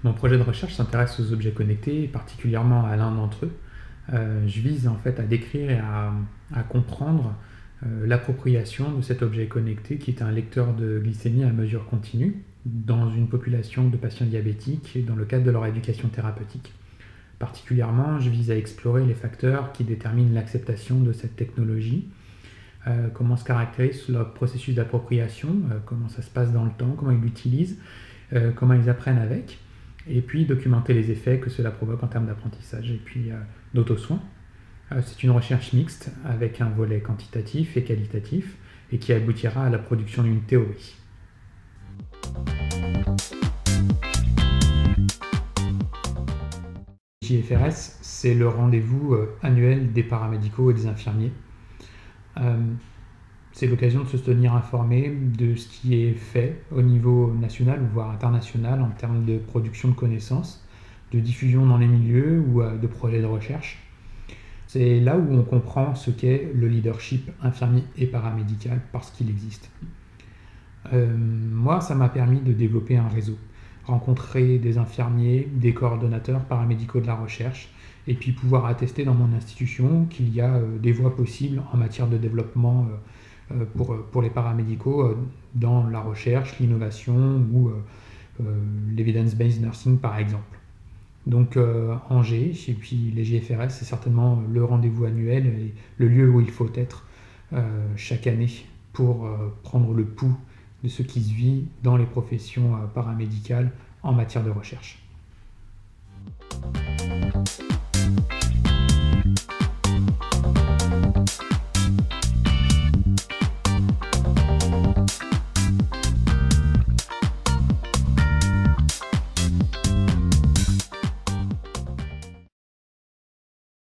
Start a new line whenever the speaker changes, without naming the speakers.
Mon projet de recherche s'intéresse aux objets connectés, et particulièrement à l'un d'entre eux. Je vise en fait à décrire et à comprendre l'appropriation de cet objet connecté qui est un lecteur de glycémie à mesure continue dans une population de patients diabétiques et dans le cadre de leur éducation thérapeutique. Particulièrement, je vise à explorer les facteurs qui déterminent l'acceptation de cette technologie, comment se caractérise le processus d'appropriation, comment ça se passe dans le temps, comment ils l'utilisent, comment ils apprennent avec, et puis documenter les effets que cela provoque en termes d'apprentissage et puis d'auto-soin. C'est une recherche mixte avec un volet quantitatif et qualitatif et qui aboutira à la production d'une théorie. JFRS, c'est le rendez-vous annuel des paramédicaux et des infirmiers. C'est l'occasion de se tenir informé de ce qui est fait au niveau national, voire international, en termes de production de connaissances, de diffusion dans les milieux ou de projets de recherche. C'est là où on comprend ce qu'est le leadership infirmier et paramédical, parce qu'il existe. Moi, ça m'a permis de développer un réseau, rencontrer des infirmiers, des coordonnateurs paramédicaux de la recherche, et puis pouvoir attester dans mon institution qu'il y a des voies possibles en matière de développement pour les paramédicaux dans la recherche, l'innovation ou l'evidence-based nursing par exemple. Donc Angers, et puis les JFRS, c'est certainement le rendez-vous annuel et le lieu où il faut être chaque année pour prendre le pouls de ce qui se vit dans les professions paramédicales en matière de recherche.